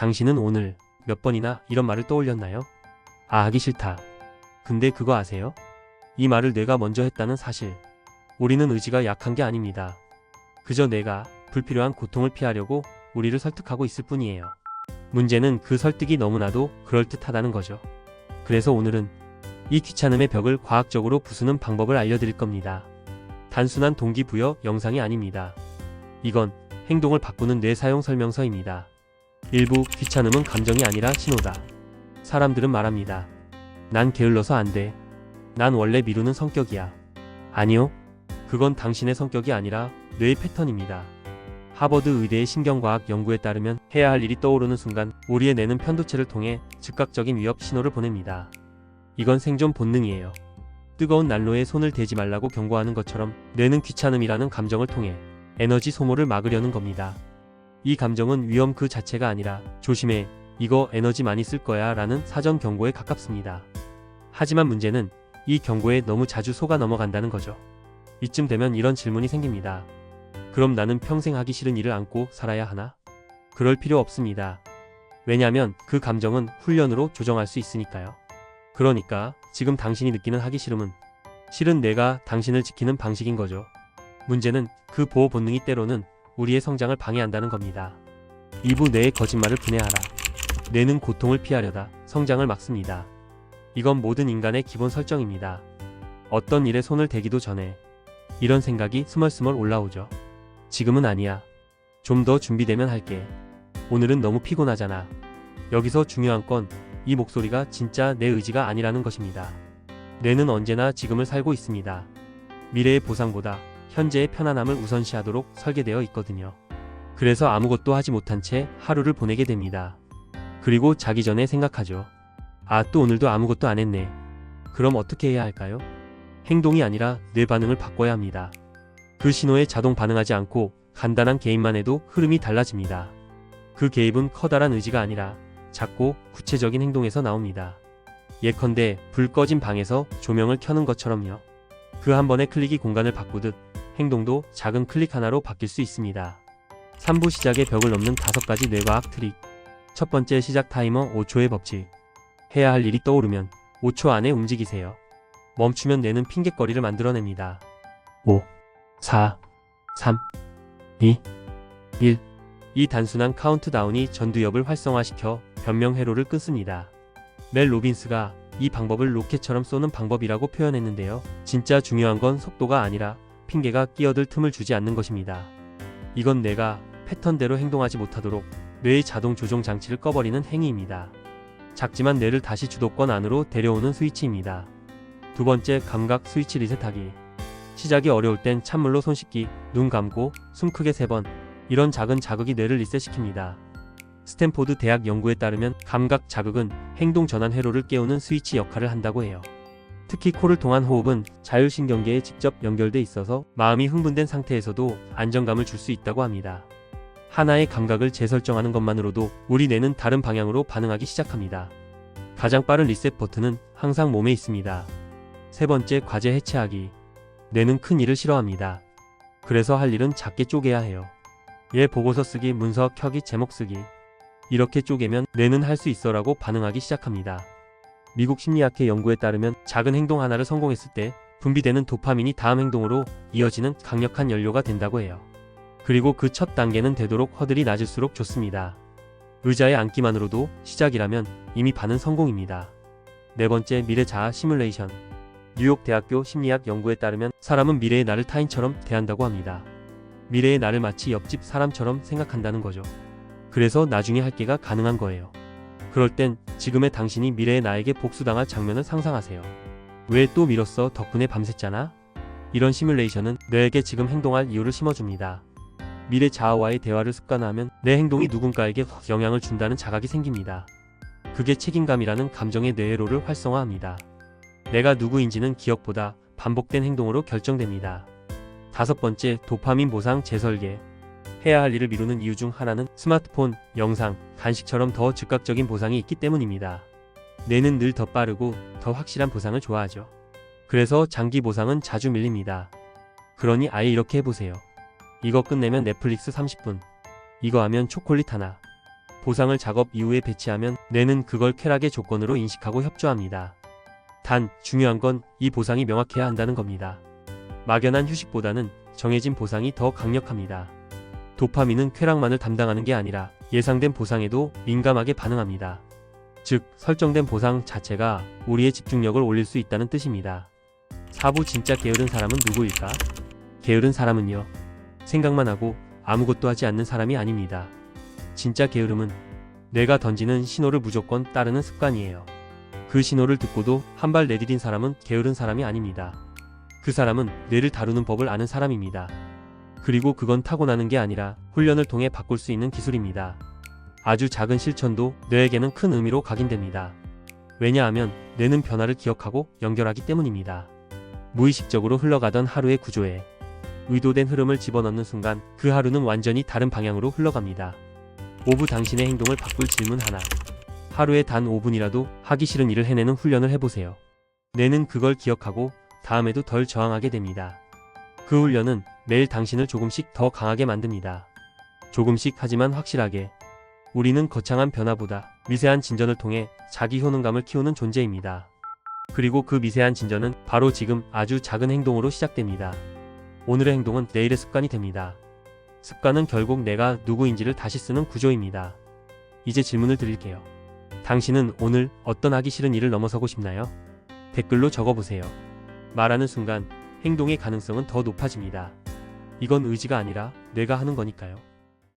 당신은 오늘 몇 번이나 이런 말을 떠올렸나요? 아, 하기 싫다. 근데 그거 아세요? 이 말을 내가 먼저 했다는 사실. 우리는 의지가 약한 게 아닙니다. 그저 내가 불필요한 고통을 피하려고 우리를 설득하고 있을 뿐이에요. 문제는 그 설득이 너무나도 그럴듯하다는 거죠. 그래서 오늘은 이 귀찮음의 벽을 과학적으로 부수는 방법을 알려드릴 겁니다. 단순한 동기부여 영상이 아닙니다. 이건 행동을 바꾸는 뇌 사용 설명서입니다. 일부 귀찮음은 감정이 아니라 신호다. 사람들은 말합니다. 난 게을러서 안 돼. 난 원래 미루는 성격이야. 아니요. 그건 당신의 성격이 아니라 뇌의 패턴입니다. 하버드 의대의 신경과학 연구에 따르면 해야 할 일이 떠오르는 순간 우리의 뇌는 편도체를 통해 즉각적인 위협 신호를 보냅니다. 이건 생존 본능이에요. 뜨거운 난로에 손을 대지 말라고 경고하는 것처럼 뇌는 귀찮음이라는 감정을 통해 에너지 소모를 막으려는 겁니다. 이 감정은 위험 그 자체가 아니라 조심해, 이거 에너지 많이 쓸 거야 라는 사전 경고에 가깝습니다. 하지만 문제는 이 경고에 너무 자주 속아 넘어간다는 거죠. 이쯤 되면 이런 질문이 생깁니다. 그럼 나는 평생 하기 싫은 일을 안고 살아야 하나? 그럴 필요 없습니다. 왜냐하면 그 감정은 훈련으로 조정할 수 있으니까요. 그러니까 지금 당신이 느끼는 하기 싫음은 실은 내가 당신을 지키는 방식인 거죠. 문제는 그 보호 본능이 때로는 우리의 성장을 방해한다는 겁니다. 일부 뇌의 거짓말을 분해하라. 뇌는 고통을 피하려다 성장을 막습니다. 이건 모든 인간의 기본 설정입니다. 어떤 일에 손을 대기도 전에 이런 생각이 스멀스멀 올라오죠. 지금은 아니야. 좀 더 준비되면 할게. 오늘은 너무 피곤하잖아. 여기서 중요한 건 이 목소리가 진짜 내 의지가 아니라는 것입니다. 뇌는 언제나 지금을 살고 있습니다. 미래의 보상보다 현재의 편안함을 우선시하도록 설계되어 있거든요. 그래서 아무것도 하지 못한 채 하루를 보내게 됩니다. 그리고 자기 전에 생각하죠. 아, 또 오늘도 아무것도 안 했네. 그럼 어떻게 해야 할까요? 행동이 아니라 뇌 반응을 바꿔야 합니다. 그 신호에 자동 반응하지 않고 간단한 개입만 해도 흐름이 달라집니다. 그 개입은 커다란 의지가 아니라 작고 구체적인 행동에서 나옵니다. 예컨대 불 꺼진 방에서 조명을 켜는 것처럼요. 그 한 번의 클릭이 공간을 바꾸듯 행동도 작은 클릭 하나로 바뀔 수 있습니다. 3부 시작의 벽을 넘는 5가지 뇌과학 트릭. 첫 번째, 시작 타이머 5초의 법칙. 해야 할 일이 떠오르면 5초 안에 움직이세요. 멈추면 뇌는 핑곗거리를 만들어냅니다. 5, 4, 3, 2, 1. 이 단순한 카운트다운이 전두엽을 활성화시켜 변명 회로를 끊습니다. 멜 로빈스가 이 방법을 로켓처럼 쏘는 방법이라고 표현했는데요. 진짜 중요한 건 속도가 아니라 핑계가 끼어들 틈을 주지 않는 것입니다. 이건 내가 패턴대로 행동하지 못하도록 뇌의 자동 조종 장치를 꺼버리는 행위입니다. 작지만 뇌를 다시 주도권 안으로 데려오는 스위치입니다. 두 번째, 감각 스위치 리셋하기. 시작이 어려울 땐 찬물로 손 씻기, 눈 감고 숨 크게 3번. 이런 작은 자극이 뇌를 리셋시킵니다. 스탠포드 대학 연구에 따르면 감각 자극은 행동 전환 회로를 깨우는 스위치 역할을 한다고 해요. 특히 코를 통한 호흡은 자율신경계에 직접 연결돼 있어서 마음이 흥분된 상태에서도 안정감을 줄 수 있다고 합니다. 하나의 감각을 재설정하는 것만으로도 우리 뇌는 다른 방향으로 반응하기 시작합니다. 가장 빠른 리셋 버튼은 항상 몸에 있습니다. 세 번째, 과제 해체하기. 뇌는 큰 일을 싫어합니다. 그래서 할 일은 작게 쪼개야 해요. 보고서 쓰기, 문서 켜기, 제목 쓰기. 이렇게 쪼개면 뇌는 할 수 있어라고 반응하기 시작합니다. 미국 심리학회 연구에 따르면 작은 행동 하나를 성공했을 때 분비되는 도파민이 다음 행동으로 이어지는 강력한 연료가 된다고 해요. 그리고 그 첫 단계는 되도록 허들이 낮을수록 좋습니다. 의자에 앉기만으로도 시작이라면 이미 반은 성공입니다. 네 번째, 미래 자아 시뮬레이션. 뉴욕 대학교 심리학 연구에 따르면 사람은 미래의 나를 타인처럼 대한다고 합니다. 미래의 나를 마치 옆집 사람처럼 생각한다는 거죠. 그래서 나중에 할 게가 가능한 거예요. 그럴 땐 지금의 당신이 미래의 나에게 복수당할 장면을 상상하세요. 왜 또 미뤘어? 덕분에 밤샜잖아? 이런 시뮬레이션은 뇌에게 지금 행동할 이유를 심어줍니다. 미래 자아와의 대화를 습관화하면 내 행동이 누군가에게 영향을 준다는 자각이 생깁니다. 그게 책임감이라는 감정의 뇌회로를 활성화합니다. 내가 누구인지는 기억보다 반복된 행동으로 결정됩니다. 다섯 번째, 도파민 보상 재설계. 해야 할 일을 미루는 이유 중 하나는 스마트폰, 영상, 간식처럼 더 즉각적인 보상이 있기 때문입니다. 뇌는 늘 더 빠르고 더 확실한 보상을 좋아하죠. 그래서 장기 보상은 자주 밀립니다. 그러니 아예 이렇게 해보세요. 이거 끝내면 넷플릭스 30분. 이거 하면 초콜릿 하나. 보상을 작업 이후에 배치하면 뇌는 그걸 쾌락의 조건으로 인식하고 협조합니다. 단, 중요한 건 이 보상이 명확해야 한다는 겁니다. 막연한 휴식보다는 정해진 보상이 더 강력합니다. 도파민은 쾌락만을 담당하는 게 아니라 예상된 보상에도 민감하게 반응합니다. 즉, 설정된 보상 자체가 우리의 집중력을 올릴 수 있다는 뜻입니다. 4부 진짜 게으른 사람은 누구일까? 게으른 사람은요, 생각만 하고 아무것도 하지 않는 사람이 아닙니다. 진짜 게으름은 뇌가 던지는 신호를 무조건 따르는 습관이에요. 그 신호를 듣고도 한 발 내디딘 사람은 게으른 사람이 아닙니다. 그 사람은 뇌를 다루는 법을 아는 사람입니다. 그리고 그건 타고나는 게 아니라 훈련을 통해 바꿀 수 있는 기술입니다. 아주 작은 실천도 뇌에게는 큰 의미로 각인됩니다. 왜냐하면 뇌는 변화를 기억하고 연결하기 때문입니다. 무의식적으로 흘러가던 하루의 구조에 의도된 흐름을 집어넣는 순간 그 하루는 완전히 다른 방향으로 흘러갑니다. 5부 당신의 행동을 바꿀 질문 하나. 하루에 단 5분이라도 하기 싫은 일을 해내는 훈련을 해보세요. 뇌는 그걸 기억하고 다음에도 덜 저항하게 됩니다. 그 훈련은 매일 당신을 조금씩 더 강하게 만듭니다. 조금씩 하지만 확실하게. 우리는 거창한 변화보다 미세한 진전을 통해 자기 효능감을 키우는 존재입니다. 그리고 그 미세한 진전은 바로 지금 아주 작은 행동으로 시작됩니다. 오늘의 행동은 내일의 습관이 됩니다. 습관은 결국 내가 누구인지를 다시 쓰는 구조입니다. 이제 질문을 드릴게요. 당신은 오늘 어떤 하기 싫은 일을 넘어서고 싶나요? 댓글로 적어보세요. 말하는 순간 행동의 가능성은 더 높아집니다. 이건 의지가 아니라 뇌가 하는 거니까요.